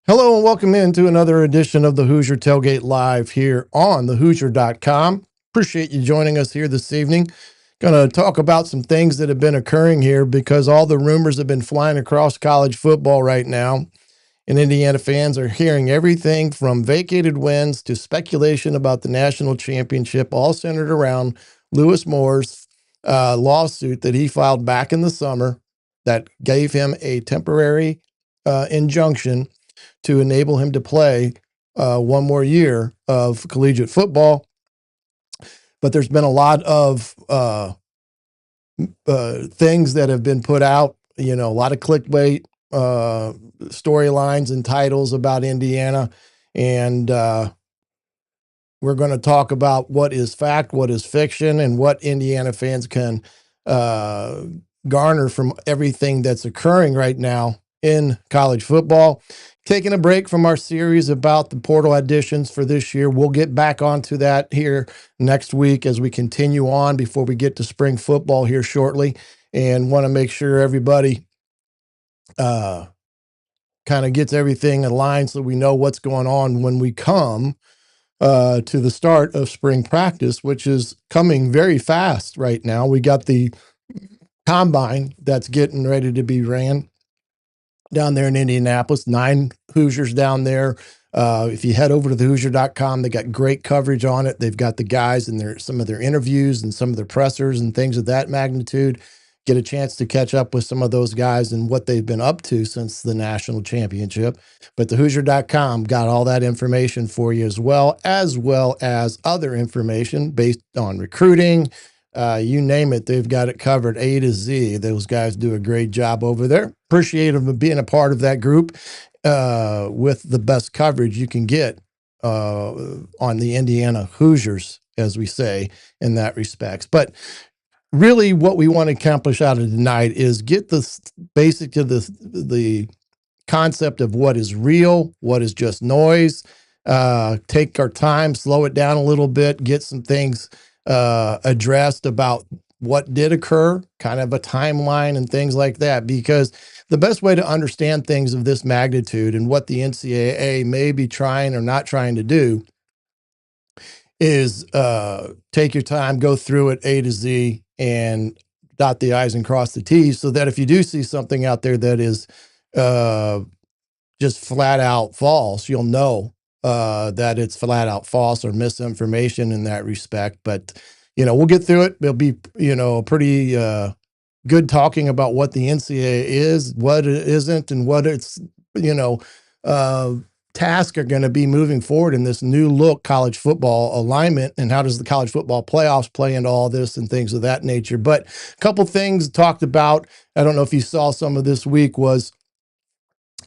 Hello and welcome into another edition of the Hoosier Tailgate Live here on thehoosier.com. Appreciate you joining us here this evening. Going to talk about some things that have been occurring here because all the rumors have been flying across college football right now. And Indiana fans are hearing everything from vacated wins to speculation about the national championship, all centered around Lewis Moore's lawsuit that he filed back in the summer that gave him a temporary injunction to enable him to play one more year of collegiate football. But there's been a lot of things that have been put out, a lot of clickbait storylines and titles about Indiana. And we're going to talk about what is fact, what is fiction, and what Indiana fans can garner from everything that's occurring right now in college football. Taking a break from our series about the portal additions for this year. We'll get back onto that here next week as we continue on before we get to spring football here shortly, and want to make sure everybody kind of gets everything aligned so we know what's going on when we come to the start of spring practice, which is coming very fast right now. We got the combine that's getting ready to be ran down there in Indianapolis, 9 Hoosiers down there. If you head over to thehoosier.com, they got great coverage on it. They've got the guys and some of their interviews and some of their pressers and things of that magnitude. Get a chance to catch up with some of those guys and what they've been up to since the national championship. But thehoosier.com got all that information for you as well as other information based on recruiting. You name it, they've got it covered A to Z. Those guys do a great job over there. Appreciate them being a part of that group with the best coverage you can get on the Indiana Hoosiers, as we say, in that respects. But really what we want to accomplish out of tonight is get the basic to the concept of what is real, what is just noise, take our time, slow it down a little bit, get some things addressed about what did occur, kind of a timeline and things like that, because the best way to understand things of this magnitude and what the NCAA may be trying or not trying to do is take your time, go through it A to Z, and dot the I's and cross the T's, so that if you do see something out there that is just flat out false, you'll know that it's flat out false or misinformation in that respect. But, we'll get through it. It'll be, pretty good talking about what the NCAA is, what it isn't, and what its, tasks are going to be moving forward in this new look college football alignment, and how does the college football playoffs play into all this and things of that nature. But a couple things talked about, I don't know if you saw some of this week, was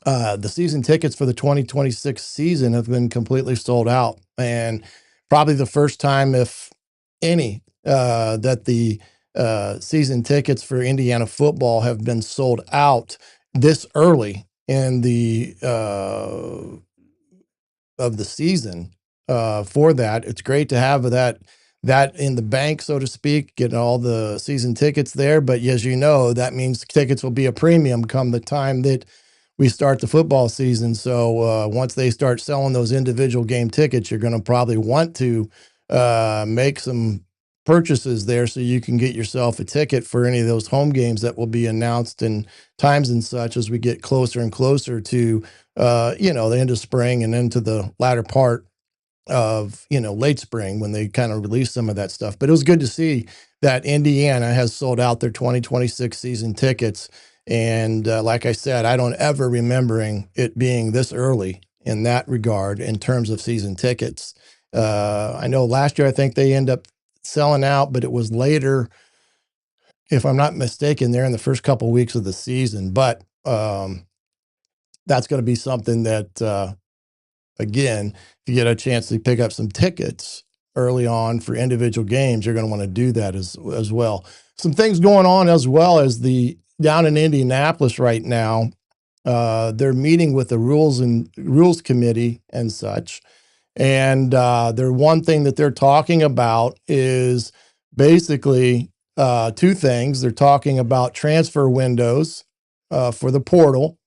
the season tickets for the 2026 season have been completely sold out, and probably the first time, if any, that the season tickets for Indiana football have been sold out this early in the of the season. For that, it's great to have that in the bank, so to speak, getting all the season tickets there. But as you know, that means tickets will be a premium come the time that we start the football season. So once they start selling those individual game tickets, you're going to probably want to make some purchases there so you can get yourself a ticket for any of those home games that will be announced in times and such as we get closer and closer to the end of spring and into the latter part of late spring, when they kind of release some of that stuff. But it was good to see that Indiana has sold out their 2026 season tickets. And like I said, I don't ever remembering it being this early in that regard in terms of season tickets. I know last year I think they end up selling out, but it was later, if I'm not mistaken, there in the first couple of weeks of the season. But that's going to be something that, again, if you get a chance to pick up some tickets early on for individual games, you're going to want to do that as well. Some things going on as well as down in Indianapolis right now. They're meeting with the rules committee and such. And one thing that they're talking about is basically 2 things. They're talking about transfer windows for the portal,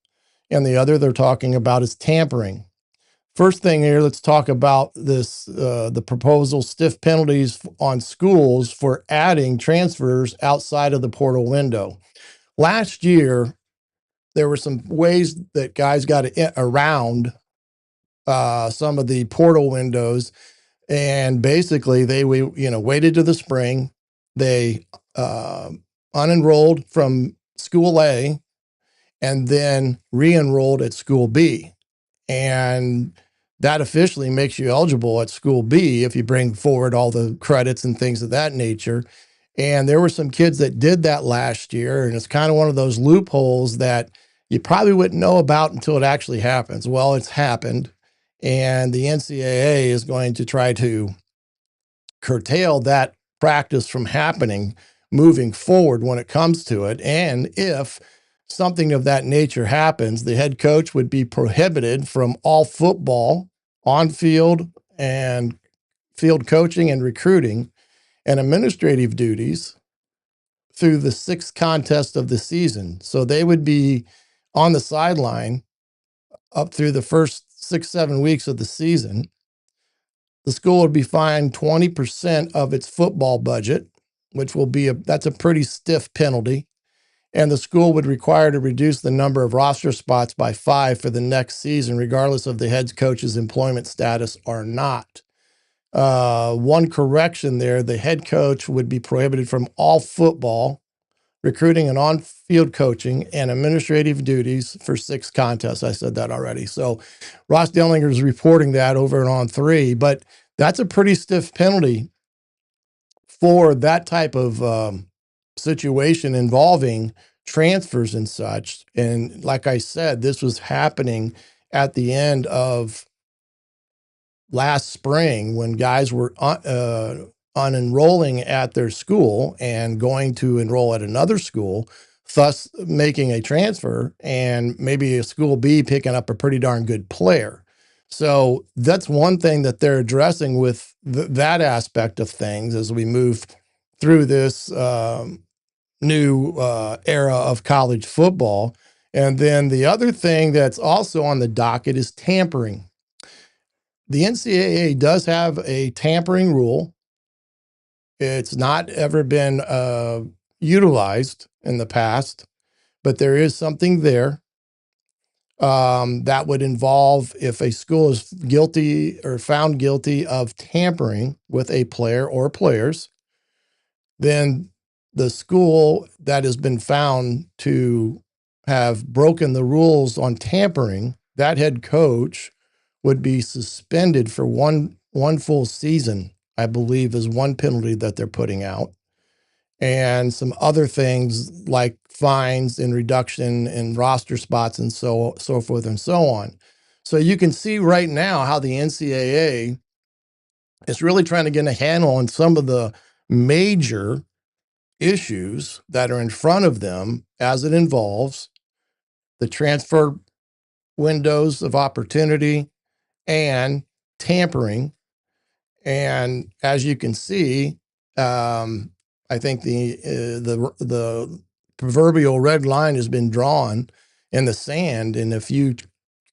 and the other they're talking about is tampering. First thing here, let's talk about this, the proposal stiff penalties on schools for adding transfers outside of the portal window. Last year, there were some ways that guys got around some of the portal windows, and basically they waited to the spring. They unenrolled from school A and then re-enrolled at school B. And that officially makes you eligible at school B if you bring forward all the credits and things of that nature. And there were some kids that did that last year, and it's kind of one of those loopholes that you probably wouldn't know about until it actually happens. Well, it's happened, and the NCAA is going to try to curtail that practice from happening moving forward when it comes to it. And if something of that nature happens, the head coach would be prohibited from all football, on field and field coaching and recruiting, and administrative duties through the sixth contest of the season. So they would be on the sideline up through the first 6-7 weeks of the season. The school would be fined 20% of its football budget, which will be that's a pretty stiff penalty. And the school would require to reduce the number of roster spots by 5 for the next season, regardless of the head coach's employment status or not. One correction there, the head coach would be prohibited from all football, recruiting and on-field coaching, and administrative duties for 6 contests. I said that already. So Ross Dellinger is reporting that over and on 3, but that's a pretty stiff penalty for that type of situation involving transfers and such. And like I said, this was happening at the end of last spring when guys were unenrolling at their school and going to enroll at another school, thus making a transfer, and maybe a school B picking up a pretty darn good player. So that's one thing that they're addressing with that aspect of things as we move through this new era of college football. And then the other thing that's also on the docket is tampering. The NCAA does have a tampering rule. It's not ever been utilized in the past, but there is something there that would involve if a school is guilty or found guilty of tampering with a player or players, then the school that has been found to have broken the rules on tampering, that head coach would be suspended for one full season, I believe, is one penalty that they're putting out. And some other things like fines and reduction in roster spots and so forth and so on. So you can see right now how the NCAA is really trying to get a handle on some of the major issues that are in front of them as it involves the transfer windows of opportunity and tampering. And as you can see, I think the proverbial red line has been drawn in the sand, and if you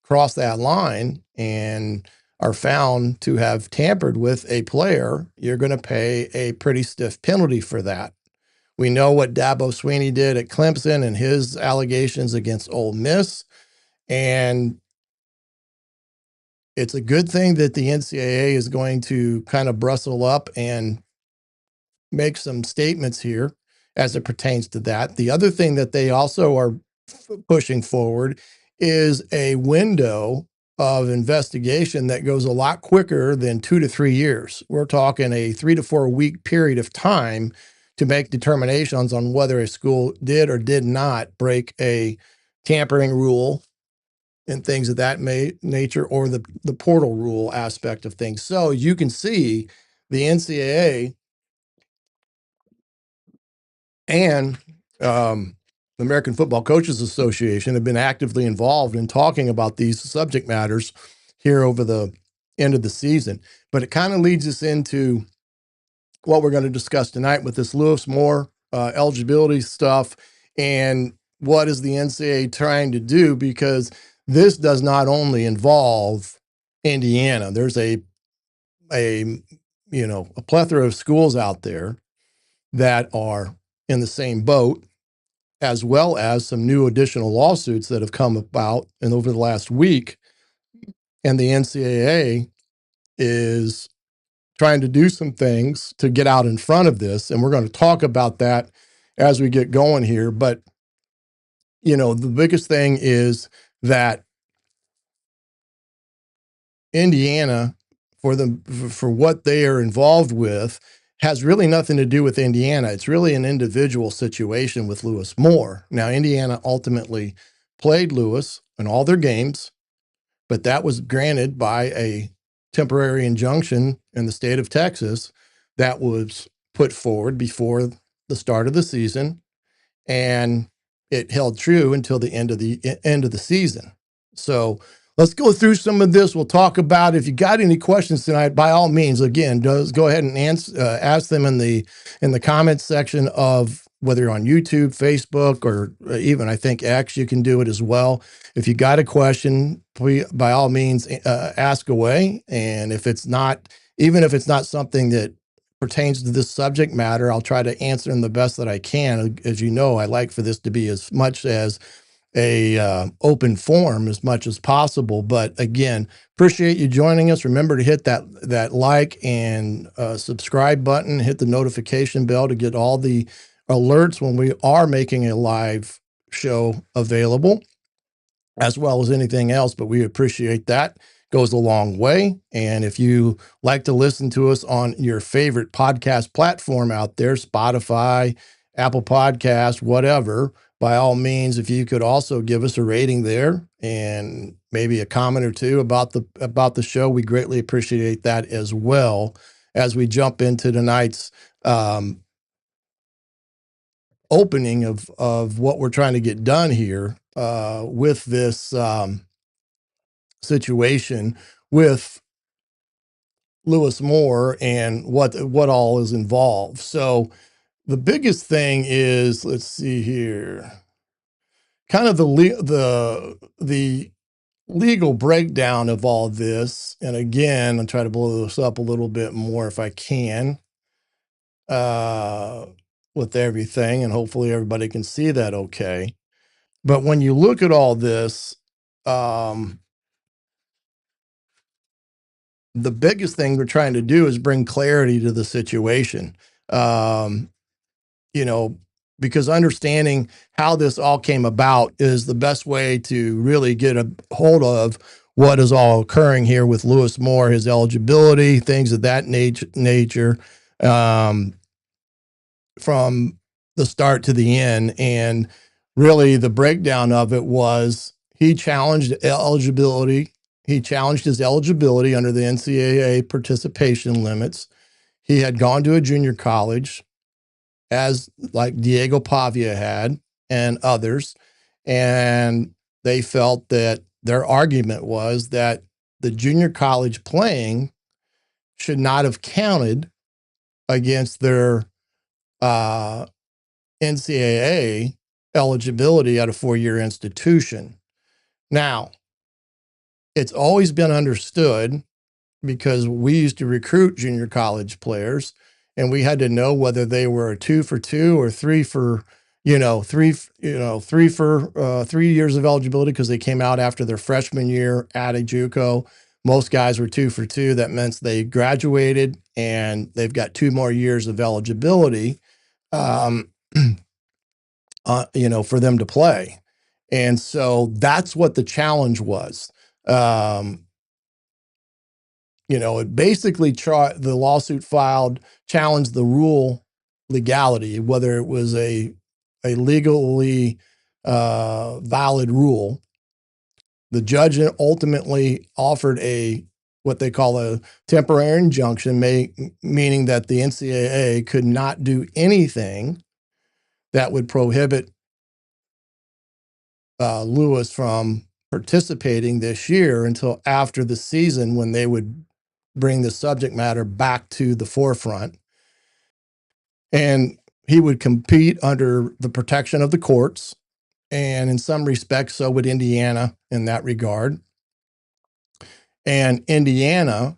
cross that line and are found to have tampered with a player, you're going to pay a pretty stiff penalty for that. We know what Dabo Swinney did at Clemson and his allegations against Ole Miss, and it's a good thing that the NCAA is going to kind of bristle up and make some statements here as it pertains to that. The other thing that they also are pushing forward is a window of investigation that goes a lot quicker than 2 to 3 years. We're talking a 3 to 4 week period of time to make determinations on whether a school did or did not break a tampering rule and things of that nature, or the portal rule aspect of things. So you can see the NCAA and the American Football Coaches Association have been actively involved in talking about these subject matters here over the end of the season. But it kind of leads us into what we're going to discuss tonight with this Lewis Moore eligibility stuff and what is the NCAA trying to do, because this does not only involve Indiana. There's a a plethora of schools out there that are in the same boat, as well as some new additional lawsuits that have come about and over the last week. And the NCAA is trying to do some things to get out in front of this. And we're going to talk about that as we get going here. But, the biggest thing is that Indiana, for what they are involved with, has really nothing to do with Indiana. It's really an individual situation with Lewis Moore. Now, Indiana ultimately played Lewis in all their games, but that was granted by a temporary injunction in the state of Texas that was put forward before the start of the season, and it held true until the end of the season. So let's go through some of this. We'll talk about, if you got any questions tonight, by all means, again, just go ahead and ask them in the comments section of whether you're on YouTube, Facebook, or even I think X. You can do it as well. If you got a question, please, by all means, ask away. And if it's not, even if it's not something that pertains to this subject matter, I'll try to answer them the best that I can. As you know, I like for this to be as much as a open forum as much as possible. But again, appreciate you joining us. Remember to hit that like and subscribe button, hit the notification bell to get all the alerts when we are making a live show available, as well as anything else. But we appreciate that. Goes a long way. And if you like to listen to us on your favorite podcast platform out there, Spotify, Apple Podcasts, whatever, by all means, if you could also give us a rating there and maybe a comment or two about the show, we greatly appreciate that as well, as we jump into tonight's opening of what we're trying to get done here with this situation with Lewis Moore and what all is involved. So the biggest thing is, let's see here, kind of the legal breakdown of all this. And again, I'll try to blow this up a little bit more if I can with everything, and hopefully everybody can see that okay. But when you look at all this, the biggest thing we're trying to do is bring clarity to the situation. You know, because understanding how this all came about is the best way to really get a hold of what is all occurring here with Lewis Moore, his eligibility, things of that nature, from the start to the end. And really the breakdown of it was he challenged eligibility. He challenged his eligibility under the NCAA participation limits. He had gone to a junior college, as like Diego Pavia had and others. And they felt that their argument was that the junior college playing should not have counted against their NCAA eligibility at a 4-year institution. Now, it's always been understood, because we used to recruit junior college players and we had to know whether they were a 2 for 2 or 3 for, 3 years of eligibility, because they came out after their freshman year at a JUCO. Most guys were 2 for 2. That meant they graduated and they've got 2 more years of eligibility, for them to play. And so that's what the challenge was. It basically the lawsuit filed challenged the rule legality, whether it was a legally valid rule. The judge ultimately offered what they call a temporary injunction, meaning that the NCAA could not do anything that would prohibit Lewis from participating this year until after the season, when they would bring the subject matter back to the forefront. And he would compete under the protection of the courts. and in some respects, so would Indiana in that regard. And Indiana,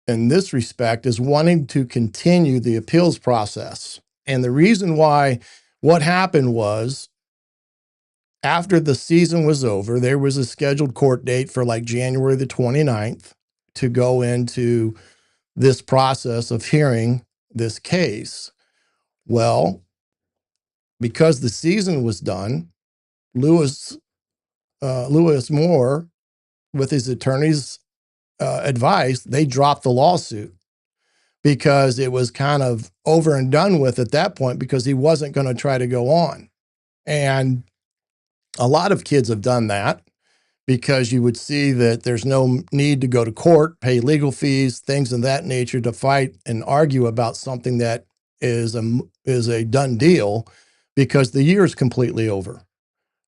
in this respect, is wanting to continue the appeals process. And the reason why, what happened was, after the season was over, there was a scheduled court date for like January the 29th to go into this process of hearing this case. Well, because the season was done, Lewis Moore, with his attorney's advice, they dropped the lawsuit because it was kind of over and done with at that point because he wasn't going to try to go on. And a lot of kids have done that because you would see that there's no need to go to court, pay legal fees, things of that nature to fight and argue about something that is a done deal because the year is completely over.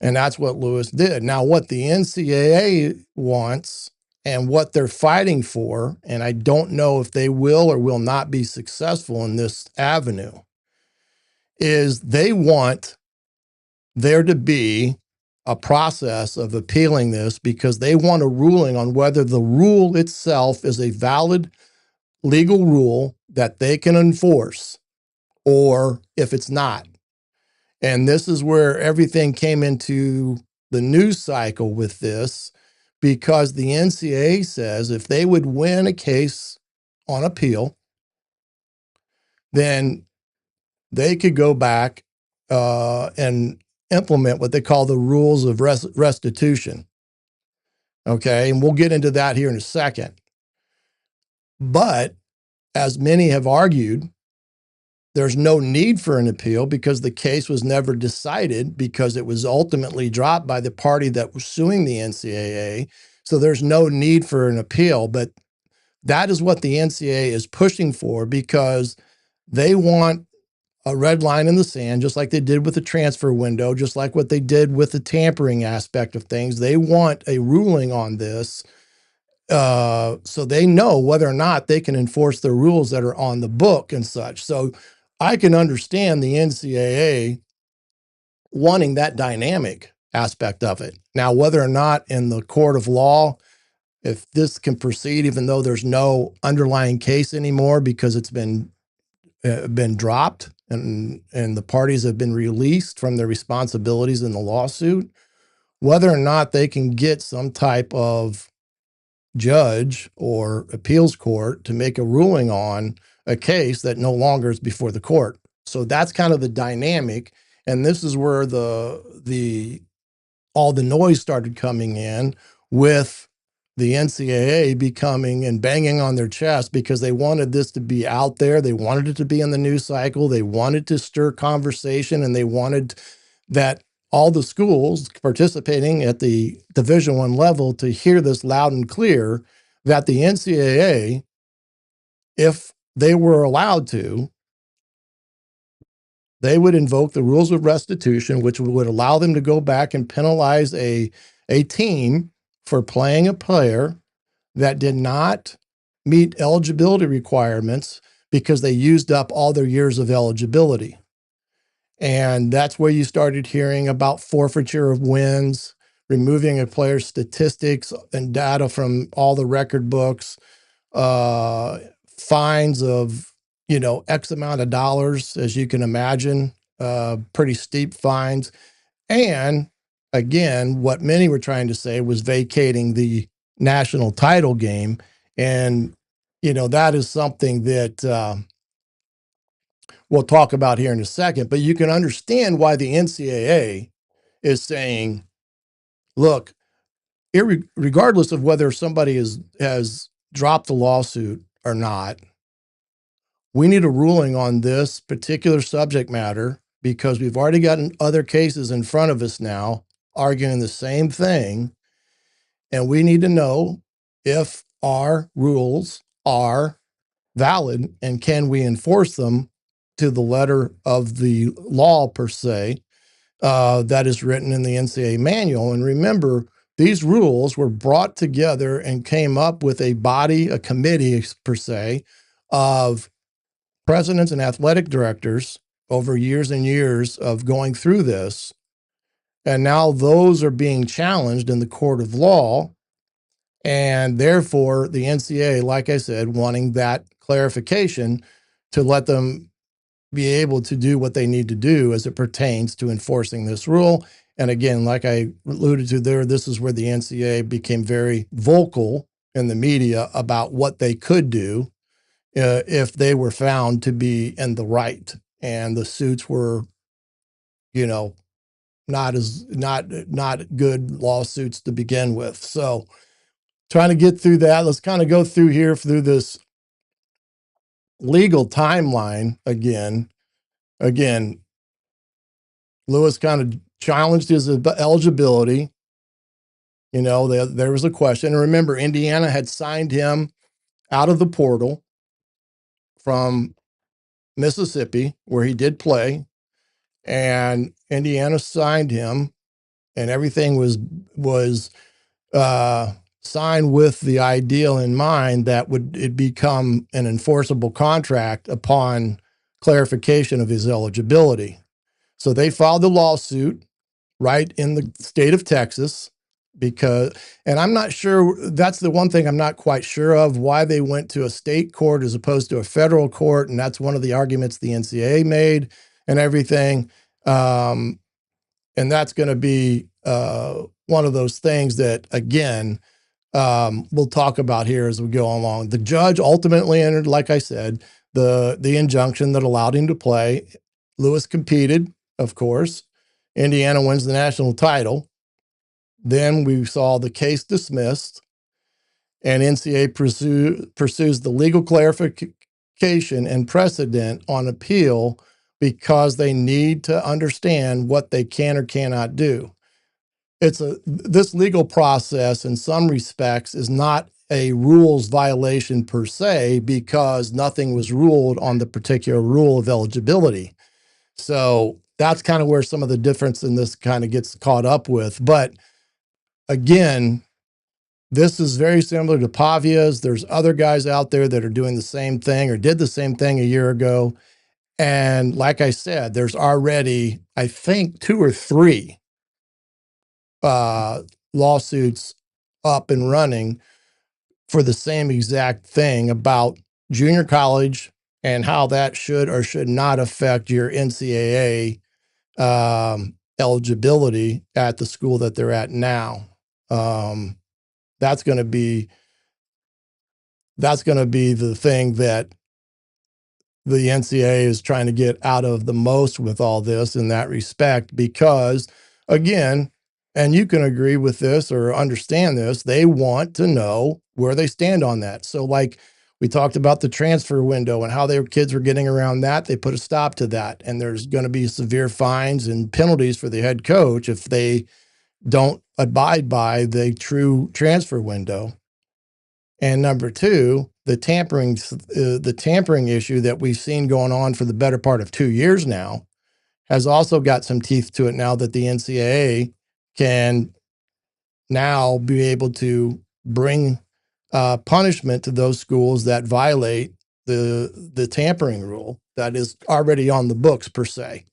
And that's what Lewis did. Now, what the NCAA wants and what they're fighting for, and I don't know if they will or will not be successful in this avenue, is they want there to be a process of appealing this because they want a ruling on whether the rule itself is a valid legal rule that they can enforce or if it's not. And this is where everything came into the news cycle with this because the NCAA says if they would win a case on appeal, then they could go back and implement what they call the rules of restitution. Okay, and we'll get into that here in a second. But as many have argued, there's no need for an appeal because the case was never decided because it was ultimately dropped by the party that was suing the NCAA. So there's no need for an appeal. But that is what the NCAA is pushing for because they want a red line in the sand, just like they did with the transfer window, just like what they did with the tampering aspect of things. They want a ruling on this so they know whether or not they can enforce the rules that are on the book and such. So I can understand the NCAA wanting that dynamic aspect of it. Now, whether or not in the court of law, if this can proceed, even though there's no underlying case anymore because it's been dropped and the parties have been released from their responsibilities in the lawsuit, whether or not they can get some type of judge or appeals court to make a ruling on a case that no longer is before the court. So that's kind of the dynamic. And this is where all the noise started coming in with the NCAA becoming and banging on their chest because they wanted this to be out there. They wanted it to be in the news cycle. They wanted to stir conversation, and they wanted that all the schools participating at the Division I level to hear this loud and clear that the NCAA, if they were allowed to, they would invoke the rules of restitution, which would allow them to go back and penalize a team for playing a player that did not meet eligibility requirements because they used up all their years of eligibility. And that's where you started hearing about forfeiture of wins, removing a player's statistics and data from all the record books, fines of, X amount of dollars, as you can imagine, pretty steep fines. And again, what many were trying to say was vacating the national title game. And, that is something that we'll talk about here in a second, but you can understand why the NCAA is saying, look, regardless of whether somebody has dropped the lawsuit or not, we need a ruling on this particular subject matter because we've already gotten other cases in front of us now arguing the same thing. And we need to know if our rules are valid and can we enforce them to the letter of the law per se that is written in the NCAA manual. And remember, these rules were brought together and came up with a committee per se, of presidents and athletic directors over years and years of going through this. And now those are being challenged in the court of law. And therefore, the NCAA, like I said, wanting that clarification to let them be able to do what they need to do as it pertains to enforcing this rule. And again, like I alluded to there, this is where the NCAA became very vocal in the media about what they could do if they were found to be in the right. And the suits were, you know, not good lawsuits to begin with. So trying to get through that. Let's kind of go through here through this legal timeline again. Again, Lewis kind of challenged his eligibility. You know, there was a question. And remember, Indiana had signed him out of the portal from Mississippi, where he did play, and Indiana signed him, and everything was signed with the ideal in mind that would it become an enforceable contract upon clarification of his eligibility. So they filed the lawsuit right in the state of Texas because, and I'm not sure, that's the one thing I'm not quite sure of, why they went to a state court as opposed to a federal court. And that's one of the arguments the NCAA made and everything. And that's going to be one of those things that, again, we'll talk about here as we go along. The judge ultimately entered, like I said, the injunction that allowed him to play. Lewis competed, of course. Indiana wins the national title. Then we saw the case dismissed, and NCAA pursues the legal clarification and precedent on appeal because they need to understand what they can or cannot do. This legal process in some respects is not a rules violation per se because nothing was ruled on the particular rule of eligibility. So that's kind of where some of the difference in this kind of gets caught up with. But again, this is very similar to Pavia's. There's other guys out there that are doing the same thing or did the same thing a year ago. And like I said, there's already, I think, 2 or 3 lawsuits up and running for the same exact thing about junior college and how that should or should not affect your NCAA eligibility at the school that they're at now. That's going to be the thing that the NCAA is trying to get out of the most with all this in that respect, because again, and you can agree with this or understand this, they want to know where they stand on that. So like we talked about the transfer window and how their kids were getting around that, they put a stop to that. And there's going to be severe fines and penalties for the head coach if they don't abide by the true transfer window. And number 2, the tampering issue that we've seen going on for the better part of 2 years now has also got some teeth to it now that the NCAA can now be able to bring punishment to those schools that violate the tampering rule that is already on the books per se.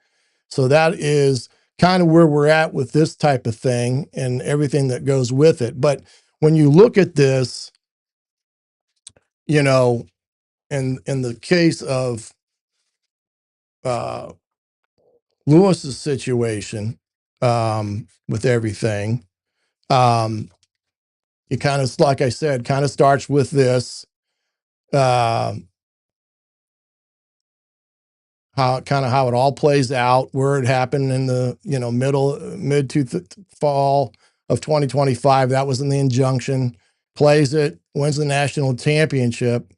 So that is kind of where we're at with this type of thing and everything that goes with it. But when you look at this, you know, in the case of Lewis's situation with everything, it kind of, like I said, kind of starts with this, how it all plays out, where it happened in the mid to fall of 2025. That was in the injunction. Plays it, wins the national championship.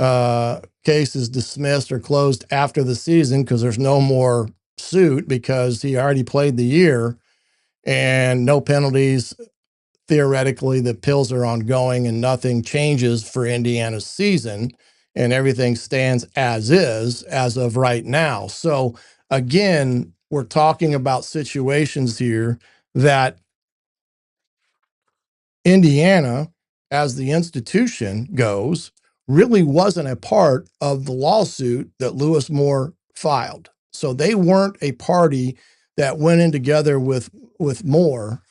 Case is dismissed or closed after the season because there's no more suit because he already played the year, and no penalties. Theoretically, the appeals are ongoing and nothing changes for Indiana's season, and everything stands as is as of right now. So again, we're talking about situations here that Indiana, as the institution goes, really wasn't a part of the lawsuit that Lewis Moore filed. So they weren't a party that went in together with Moore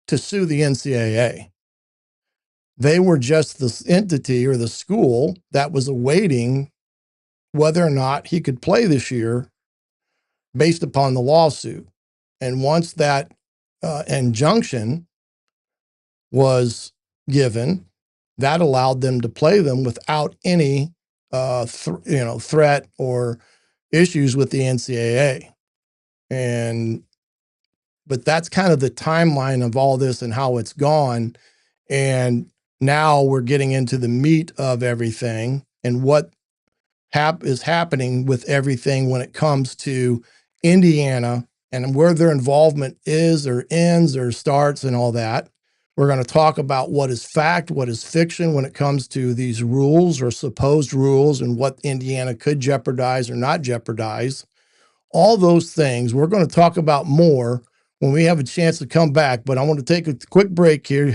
to sue the NCAA. They were just this entity or the school that was awaiting whether or not he could play this year based upon the lawsuit. And once that injunction was given, that allowed them to play them without any threat or issues with the NCAA. But that's kind of the timeline of all this and how it's gone. And now we're getting into the meat of everything and what is happening with everything when it comes to Indiana and where their involvement is or ends or starts and all that. We're going to talk about what is fact, what is fiction when it comes to these rules or supposed rules and what Indiana could jeopardize or not jeopardize. All those things we're going to talk about more when we have a chance to come back. But I want to take a quick break here.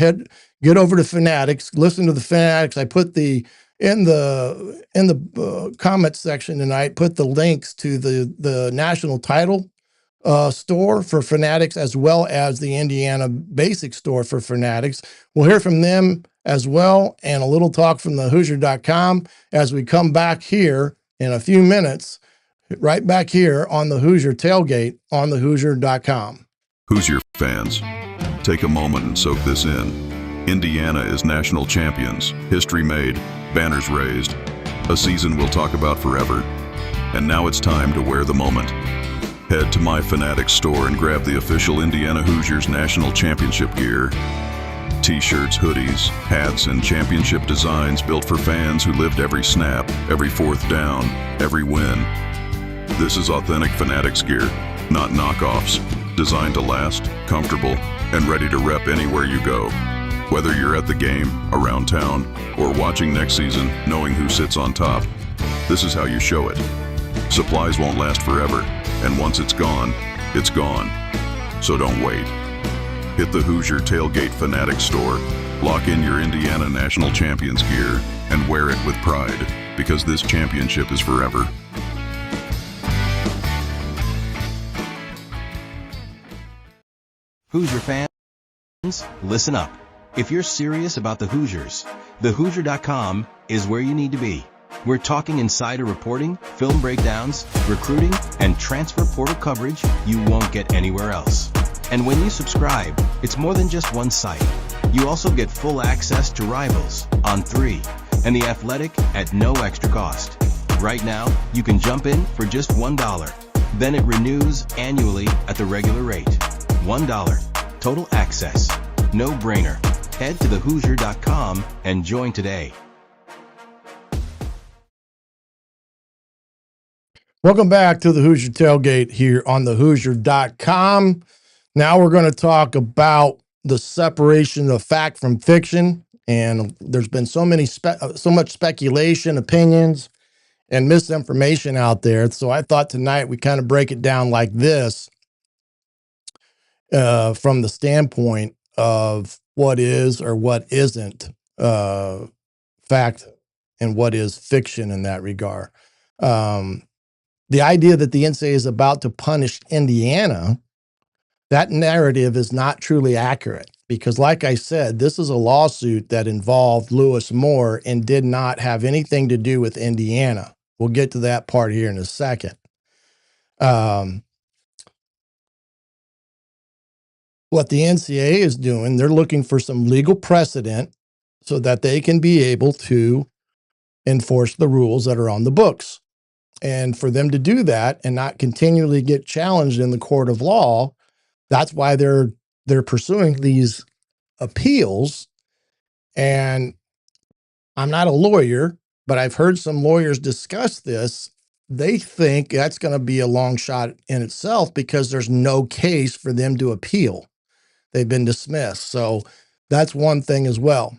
Get over to Fanatics. Listen to the Fanatics. I put in the comment section tonight. Put the links to the national title store for Fanatics as well as the Indiana basic store for Fanatics. We'll hear from them as well and a little talk from the Hoosier.com as we come back here in a few minutes. Right back here on the Hoosier Tailgate on the Hoosier.com. Hoosier fans, take a moment and soak this in. Indiana is national champions, history made, banners raised, a season we'll talk about forever. And now it's time to wear the moment. Head to my Fanatics store and grab the official Indiana Hoosiers national championship gear. T-shirts, hoodies, hats, and championship designs built for fans who lived every snap, every fourth down, every win. This is authentic Fanatics gear, not knockoffs, designed to last, comfortable, and ready to rep anywhere you go. Whether you're at the game, around town, or watching next season, knowing who sits on top, this is how you show it. Supplies won't last forever, and once it's gone, it's gone. So don't wait. Hit the Hoosier Tailgate Fanatics store, lock in your Indiana National Champions gear, and wear it with pride, because this championship is forever. Hoosier fans, listen up. If you're serious about the Hoosiers, the Hoosier.com is where you need to be. We're talking insider reporting, film breakdowns, recruiting, and transfer portal coverage you won't get anywhere else. And when you subscribe, it's more than just one site. You also get full access to Rivals, On3, and The Athletic at no extra cost. Right now, you can jump in for just $1. Then it renews annually at the regular rate. $1. Total access. No brainer. Head to thehoosier.com and join today. Welcome back to the Hoosier Tailgate here on the Hoosier.com. Now we're going to talk about the separation of fact from fiction. And there's been so much speculation, opinions, and misinformation out there. So I thought tonight we kind of break it down like this. From the standpoint of what is or what isn't fact and what is fiction in that regard. The idea that the NCAA is about to punish Indiana, that narrative is not truly accurate because, like I said, this is a lawsuit that involved Lewis Moore and did not have anything to do with Indiana. We'll get to that part here in a second. What the NCAA is doing, they're looking for some legal precedent so that they can be able to enforce the rules that are on the books. And for them to do that and not continually get challenged in the court of law, that's why they're pursuing these appeals. And I'm not a lawyer, but I've heard some lawyers discuss this. They think that's going to be a long shot in itself because there's no case for them to appeal. They've been dismissed. So that's one thing as well.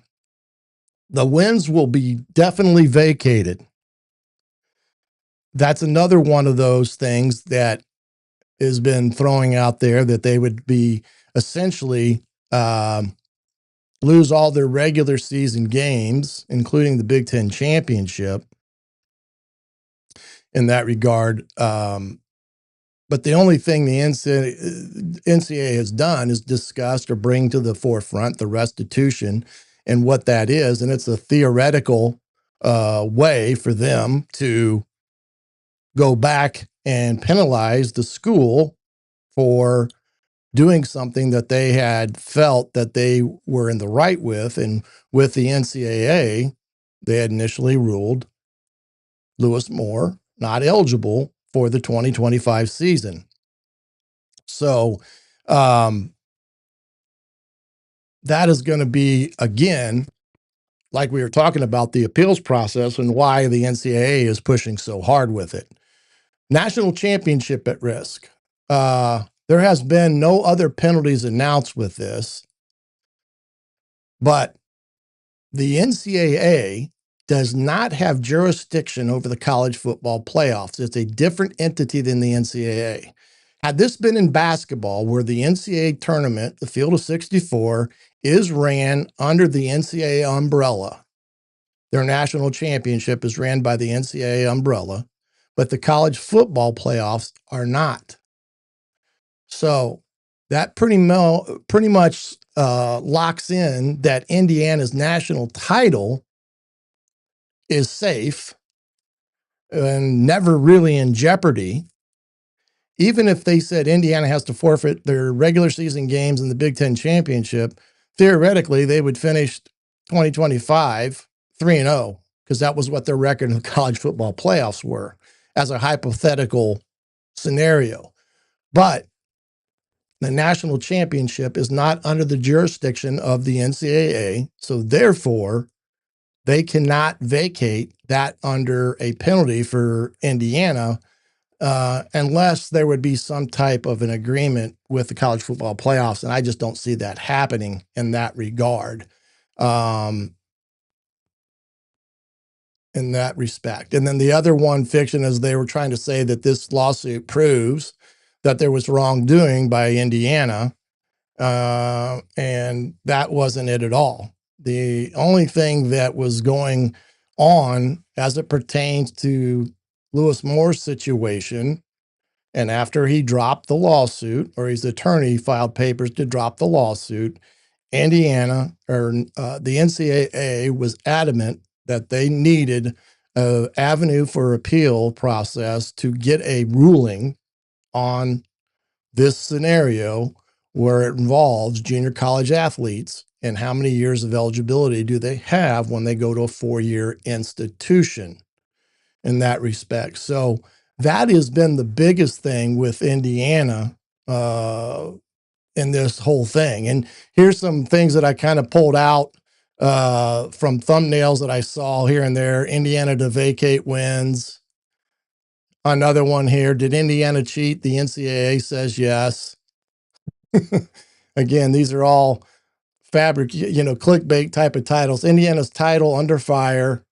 The wins will be definitely vacated. That's another one of those things that has been throwing out there that they would be essentially lose all their regular season games, including the Big Ten championship. in that regard. But the only thing the NCAA has done is discussed or bring to the forefront the restitution and what that is. And it's a theoretical way for them to go back and penalize the school for doing something that they had felt that they were in the right with. And with the NCAA, they had initially ruled Lewis Moore not eligible for the 2025 season. So that is going to be, again, like we were talking about, the appeals process and why the NCAA is pushing so hard with it. National championship at risk. There has been no other penalties announced with this, but the NCAA does not have jurisdiction over the college football playoffs. It's a different entity than the NCAA. Had this been in basketball, where the NCAA tournament, the field of 64, is ran under the NCAA umbrella, their national championship is ran by the NCAA umbrella, but the college football playoffs are not. So that pretty much locks in that Indiana's national title is safe and never really in jeopardy. Even if they said Indiana has to forfeit their regular season games in the Big Ten championship, theoretically they would finish 2025 3-0, because that was what their record in the college football playoffs were, as a hypothetical scenario. But the national championship is not under the jurisdiction of the NCAA, so therefore they cannot vacate that under a penalty for Indiana, unless there would be some type of an agreement with the college football playoffs. And I just don't see that happening in that regard, in that respect. And then the other one fiction is they were trying to say that this lawsuit proves that there was wrongdoing by Indiana. And that wasn't it at all. The only thing that was going on as it pertains to Lewis Moore's situation, and after he dropped the lawsuit, or his attorney filed papers to drop the lawsuit, Indiana, or the NCAA, was adamant that they needed an avenue for appeal process to get a ruling on this scenario where it involves junior college athletes and how many years of eligibility do they have when they go to a 4-year institution in that respect. So that has been the biggest thing with Indiana in this whole thing. And here's some things that I kind of pulled out from thumbnails that I saw here and there. Indiana to vacate wins. Another one here. Did Indiana cheat? The NCAA says yes. Again, these are all clickbait type of titles. Indiana's title under fire.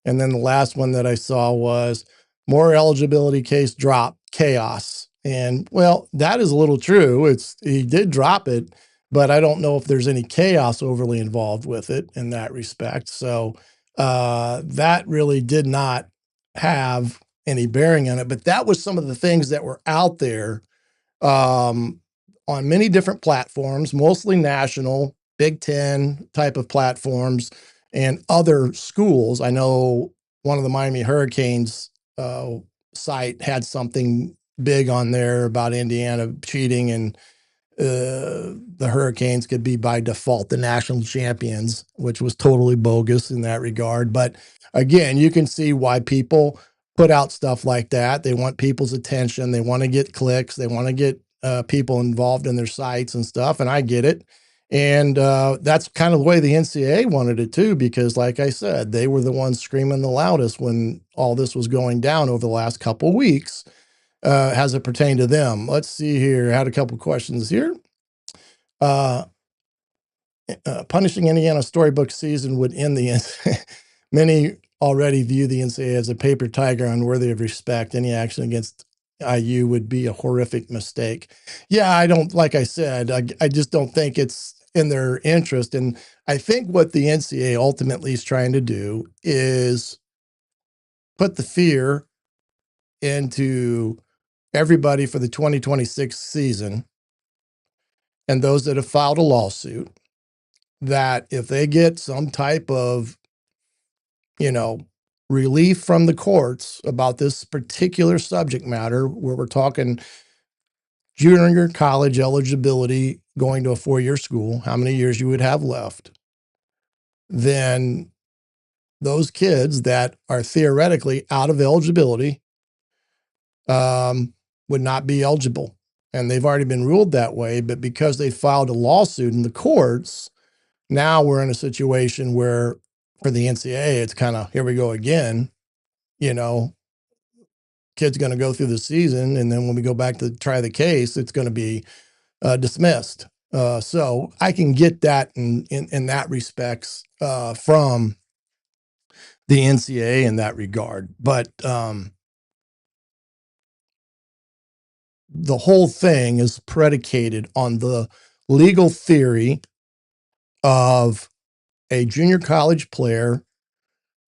And then the last one that I saw was more eligibility case drop, chaos. And well, that is a little true. He did drop it, but I don't know if there's any chaos overly involved with it in that respect. So that really did not have any bearing on it. But that was some of the things that were out there on many different platforms, mostly national, Big Ten type of platforms, and other schools. I know one of the Miami Hurricanes site had something big on there about Indiana cheating, and the Hurricanes could be by default the national champions, which was totally bogus in that regard. But again, you can see why people put out stuff like that. They want people's attention. They want to get clicks. They want to get people involved in their sites and stuff. And I get it. And that's kind of the way the NCAA wanted it too, because like I said, they were the ones screaming the loudest when all this was going down over the last couple of weeks as it pertained to them. Let's see here. I had a couple of questions here. Punishing Indiana storybook season would end the NCAA. Many already view the NCAA as a paper tiger unworthy of respect. Any action against IU would be a horrific mistake. Yeah, I don't, like I said, I just don't think it's in their interest. And I think what the NCAA ultimately is trying to do is put the fear into everybody for the 2026 season and those that have filed a lawsuit that if they get some type of, relief from the courts about this particular subject matter, where we're talking junior college eligibility, going to a 4-year school, how many years you would have left, then those kids that are theoretically out of eligibility would not be eligible. And they've already been ruled that way. But because they filed a lawsuit in the courts, now we're in a situation where for the NCAA, it's kind of, here we go again, kid's going to go through the season. And then when we go back to try the case, it's going to be dismissed. So I can get that in that respects from the NCAA in that regard. But the whole thing is predicated on the legal theory of a junior college player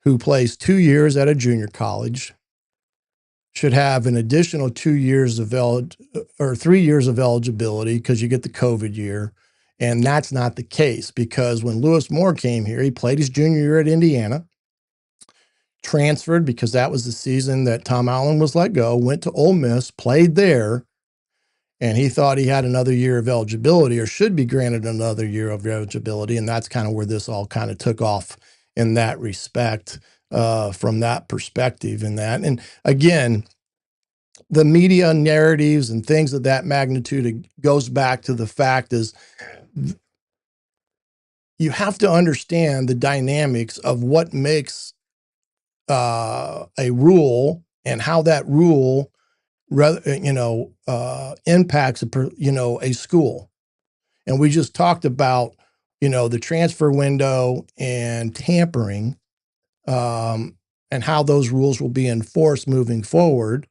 who plays 2 years at a junior college should have an additional 2 years of 3 years of eligibility because you get the COVID year. And that's not the case, because when Lewis Moore came here, he played his junior year at Indiana, transferred because that was the season that Tom Allen was let go, went to Ole Miss, played there, and he thought he had another year of eligibility or should be granted another year of eligibility. And that's kind of where this all kind of took off in that respect, from that perspective in that. And again, the media narratives and things of that magnitude, it goes back to the fact is you have to understand the dynamics of what makes a rule and how that rule impacts a school. And we just talked about, the transfer window and tampering, and how those rules will be enforced moving forward.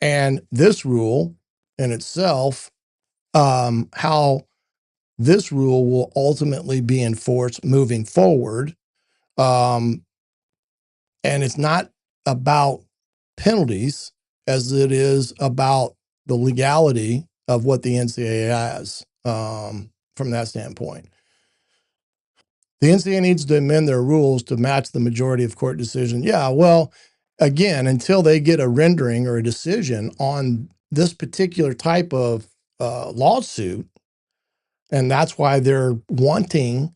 And this rule in itself, how this rule will ultimately be enforced moving forward. And it's not about penalties as it is about the legality of what the NCAA has, from that standpoint. The NCAA needs to amend their rules to match the majority of court decisions. Yeah, well, again, until they get a rendering or a decision on this particular type of lawsuit, and that's why they're wanting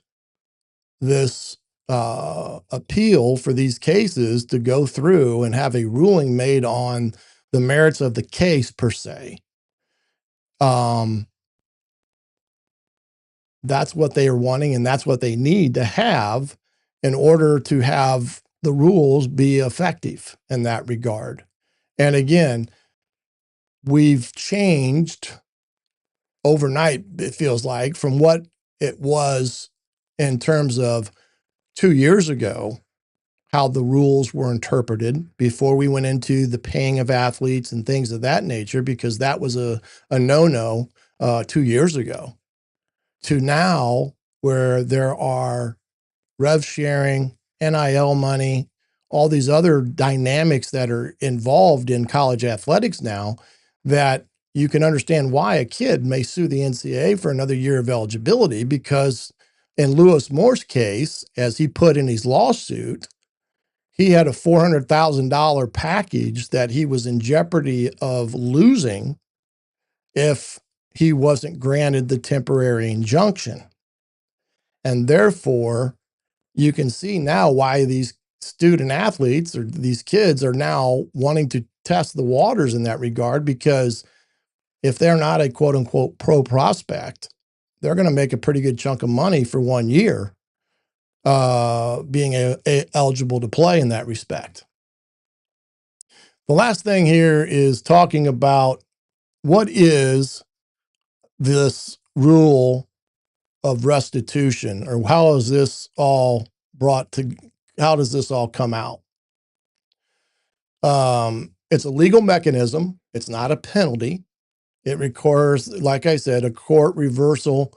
this appeal for these cases to go through and have a ruling made on the merits of the case per se. That's what they are wanting, and that's what they need to have in order to have the rules be effective in that regard. And again, we've changed overnight, it feels like, from what it was in terms of 2 years ago, how the rules were interpreted before we went into the paying of athletes and things of that nature, because that was a no-no 2 years ago, to now where there are rev sharing, NIL money, all these other dynamics that are involved in college athletics now, that you can understand why a kid may sue the NCAA for another year of eligibility, because in Lewis Moore's case, as he put in his lawsuit, he had a $400,000 package that he was in jeopardy of losing if he wasn't granted the temporary injunction. And therefore, you can see now why these student athletes or these kids are now wanting to test the waters in that regard, because if they're not a quote unquote pro prospect, they're going to make a pretty good chunk of money for 1 year, being eligible to play in that respect. The last thing here is talking about what is this rule of restitution, or how is this all how does this all come out? It's a legal mechanism. It's not a penalty. It requires, like I said, a court reversal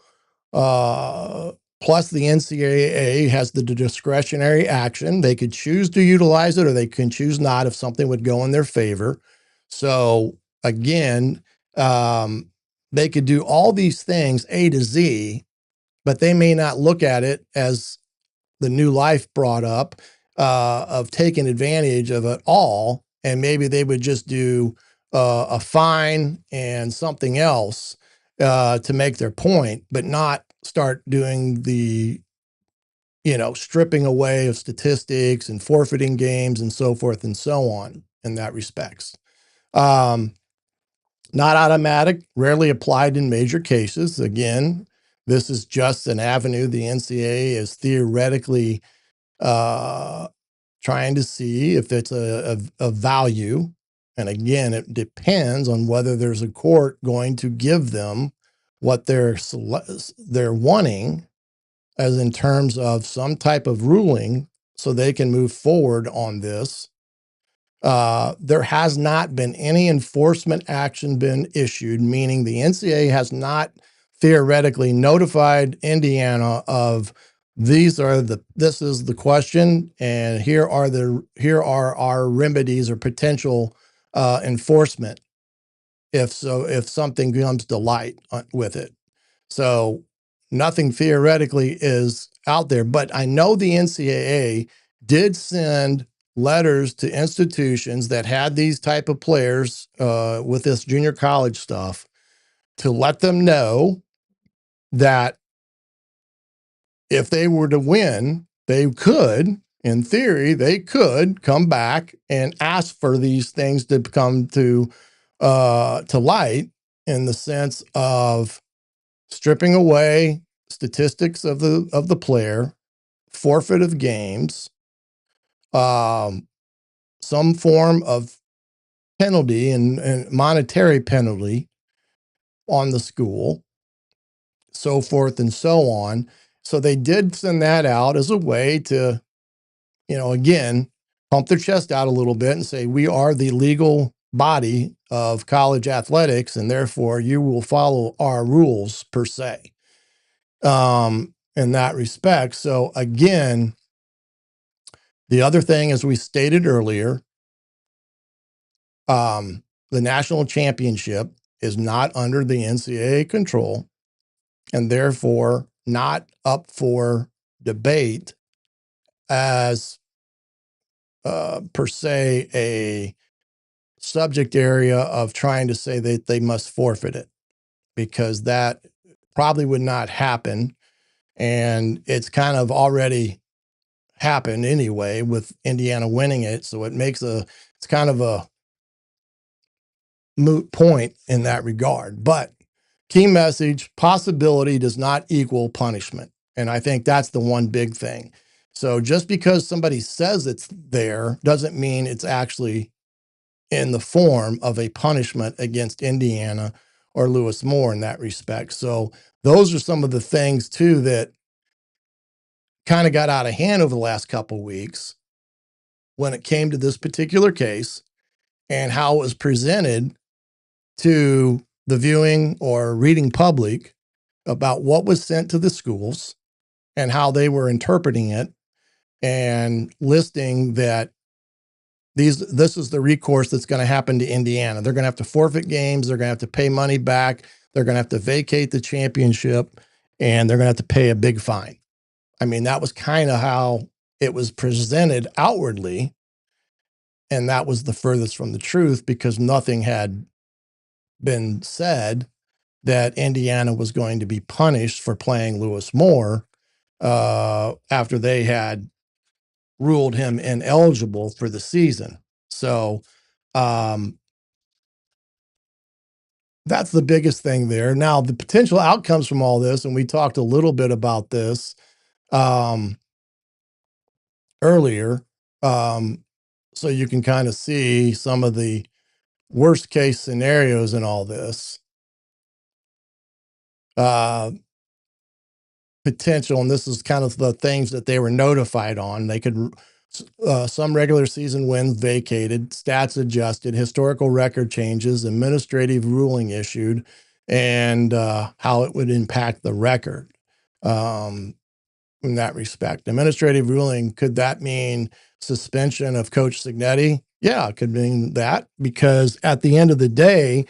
Plus, the NCAA has the discretionary action. They could choose to utilize it or they can choose not if something would go in their favor. So, again, they could do all these things A to Z, but they may not look at it as the new life brought up of taking advantage of it all. And maybe they would just do a fine and something else to make their point, but not start doing the, stripping away of statistics and forfeiting games and so forth and so on in that respects. Not automatic, rarely applied in major cases. Again, this is just an avenue the NCAA is theoretically trying to see if it's a value. And again, it depends on whether there's a court going to give them what they're wanting, as in terms of some type of ruling, so they can move forward on this. There has not been any enforcement action been issued, meaning the NCAA has not theoretically notified Indiana of this is the question, and here are our remedies or potential enforcement if something comes to light with it. So nothing theoretically is out there, but I know the NCAA did send letters to institutions that had these type of players with this junior college stuff to let them know that if they were to win, they could, in theory, they could come back and ask for these things to come to light, in the sense of stripping away statistics of the player, forfeit of games, some form of penalty and monetary penalty on the school, so forth and so on. So they did send that out as a way to, again, pump their chest out a little bit and say, we are the legal body of college athletics, and therefore you will follow our rules per se, in that respect. So again, the other thing, as we stated earlier, the national championship is not under the NCAA control, and therefore not up for debate as per se a subject area of trying to say that they must forfeit it, because that probably would not happen. And it's kind of already happened anyway with Indiana winning it. So it's kind of a moot point in that regard. But key message, possibility does not equal punishment. And I think that's the one big thing. So just because somebody says it's there doesn't mean it's actually in the form of a punishment against Indiana or Lewis Moore in that respect. So those are some of the things too that kind of got out of hand over the last couple of weeks when it came to this particular case and how it was presented to the viewing or reading public about what was sent to the schools and how they were interpreting it and listing that this is the recourse that's going to happen to Indiana. They're going to have to forfeit games. They're going to have to pay money back. They're going to have to vacate the championship, and they're going to have to pay a big fine. I mean, that was kind of how it was presented outwardly. And that was the furthest from the truth, because nothing had been said that Indiana was going to be punished for playing Lewis Moore after they had ruled him ineligible for the season. So that's the biggest thing there. Now, the potential outcomes from all this, and we talked a little bit about this earlier, so you can kind of see some of the worst case scenarios in all this. Potential, and this is kind of the things that they were notified on. They could some regular season wins vacated, stats adjusted, historical record changes, administrative ruling issued, and how it would impact the record. in that respect. Administrative ruling, could that mean suspension of Coach Signetti? Yeah, it could mean that, because at the end of the day,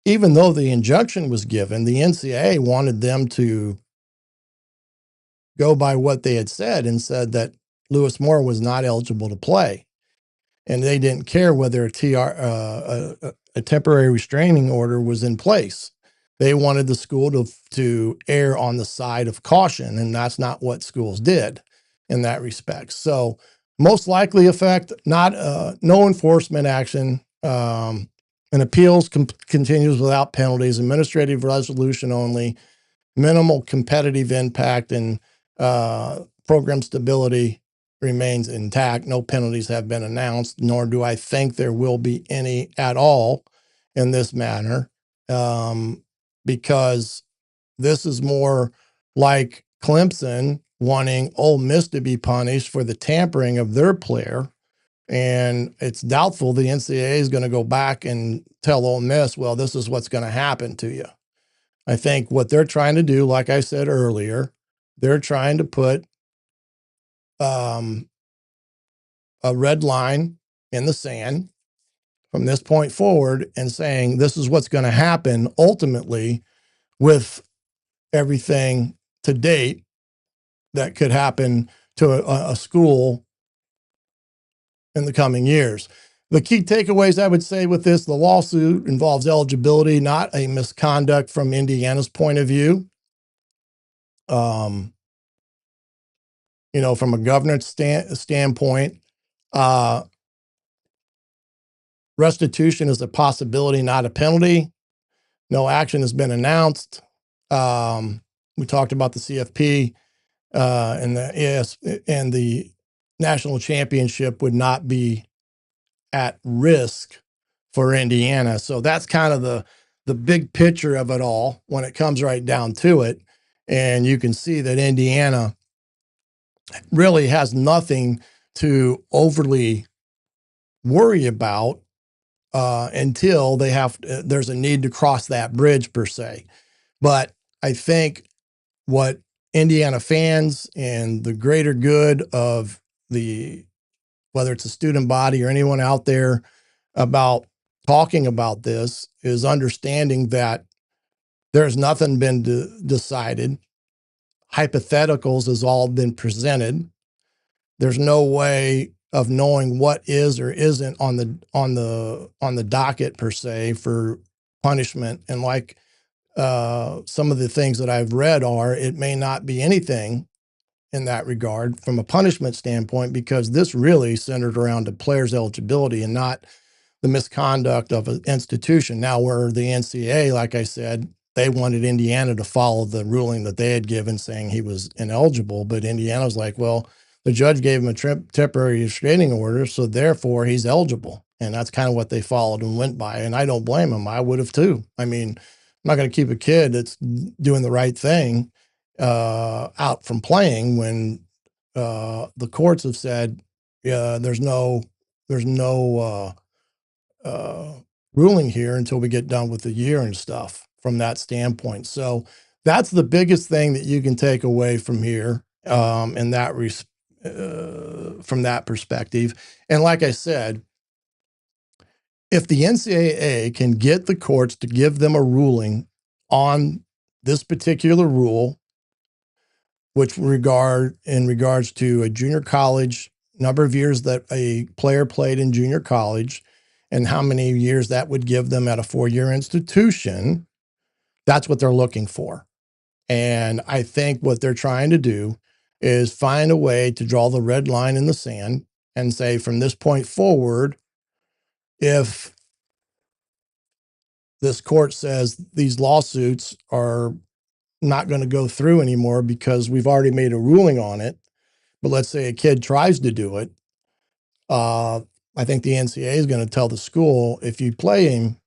even though the injunction was given, the NCAA wanted them to go by what they had said and said that Lewis Moore was not eligible to play. And they didn't care whether a temporary restraining order was in place. They wanted the school to err on the side of caution, and that's not what schools did in that respect. So most likely effect, not no enforcement action. An appeals continues without penalties, administrative resolution only, minimal competitive impact, and program stability remains intact. No penalties have been announced, nor do I think there will be any at all in this manner, because this is more like Clemson wanting Ole Miss to be punished for the tampering of their player. And it's doubtful the NCAA is going to go back and tell Ole Miss, well, this is what's going to happen to you. I think what they're trying to do, like I said earlier, they're trying to put a red line in the sand from this point forward and saying this is what's going to happen ultimately with everything to date that could happen to a school in the coming years. The key takeaways I would say with this, the lawsuit involves eligibility, not a misconduct from Indiana's point of view. From a governance standpoint, restitution is a possibility, not a penalty. No action has been announced. We talked about the CFP and the national championship would not be at risk for Indiana. So that's kind of the big picture of it all when it comes right down to it. And you can see that Indiana really has nothing to overly worry about until there's a need to cross that bridge per se. But I think what Indiana fans and the greater good of whether it's a student body or anyone out there about talking about this is understanding that there's nothing been decided. Hypotheticals has all been presented. There's no way of knowing what is or isn't on the docket per se for punishment. And like some of the things that I've read it may not be anything in that regard from a punishment standpoint, because this really centered around the player's eligibility and not the misconduct of an institution. Now, where the NCAA, like I said, they wanted Indiana to follow the ruling that they had given saying he was ineligible, but Indiana was like, well, the judge gave him a temporary restraining order, so therefore he's eligible. And that's kind of what they followed and went by. And I don't blame them. I would have too. I mean, I'm not going to keep a kid that's doing the right thing out from playing when the courts have said, there's no ruling here until we get done with the year and stuff from that standpoint. So that's the biggest thing that you can take away from here in that from that perspective. And like I said, if the NCAA can get the courts to give them a ruling on this particular rule, which in regards to a junior college, number of years that a player played in junior college, and how many years that would give them at a 4-year institution, that's what they're looking for. And I think what they're trying to do is find a way to draw the red line in the sand and say, from this point forward, if this court says these lawsuits are not going to go through anymore because we've already made a ruling on it, but let's say a kid tries to do it, I think the NCAA is going to tell the school, if you play him,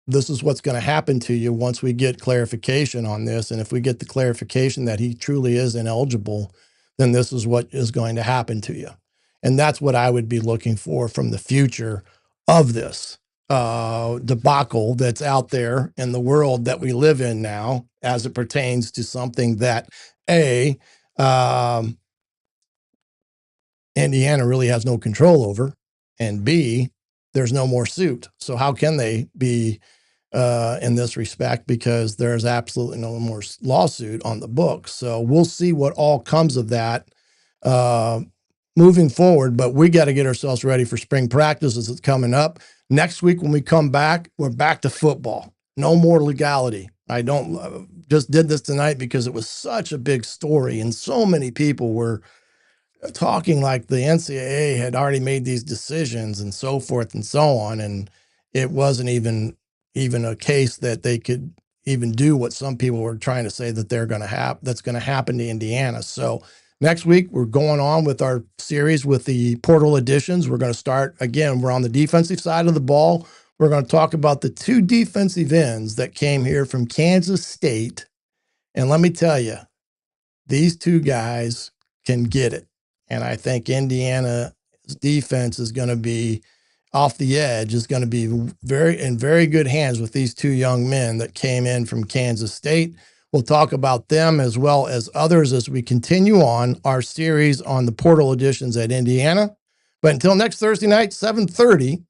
this is what's going to happen to you once we get clarification on this. And if we get the clarification that he truly is ineligible, then this is what is going to happen to you. And that's what I would be looking for from the future of this debacle that's out there in the world that we live in now, as it pertains to something that, A, Indiana really has no control over, and B, there's no more suit. So how can they be in this respect? Because there's absolutely no more lawsuit on the books. So we'll see what all comes of that moving forward. But we got to get ourselves ready for spring practices that's coming up. Next week when we come back, we're back to football. No more legality. I don't just did this tonight because it was such a big story and so many people were talking like the Ncaa had already made these decisions and so forth and so on, and it wasn't even a case that they could even do what some people were trying to say that they're going to have that's going to happen to Indiana. So next week we're going on with our series with the portal additions. We're going to start again. We're on the defensive side of the ball. We're going to talk about the two defensive ends that came here from Kansas State, and let me tell you, these two guys can get it. And I think Indiana's defense is going to be off the edge, is going to be in very good hands with these two young men that came in from Kansas State. We'll talk about them as well as others as we continue on our series on the portal additions at Indiana. But until next Thursday night, 7:30,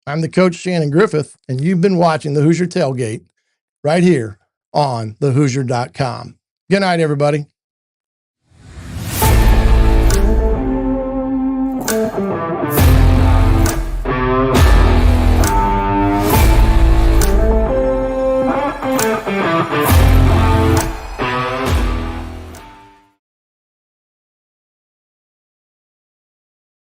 I'm the coach Shannon Griffith, and you've been watching the Hoosier Tailgate right here on thehoosier.com. Good night, everybody.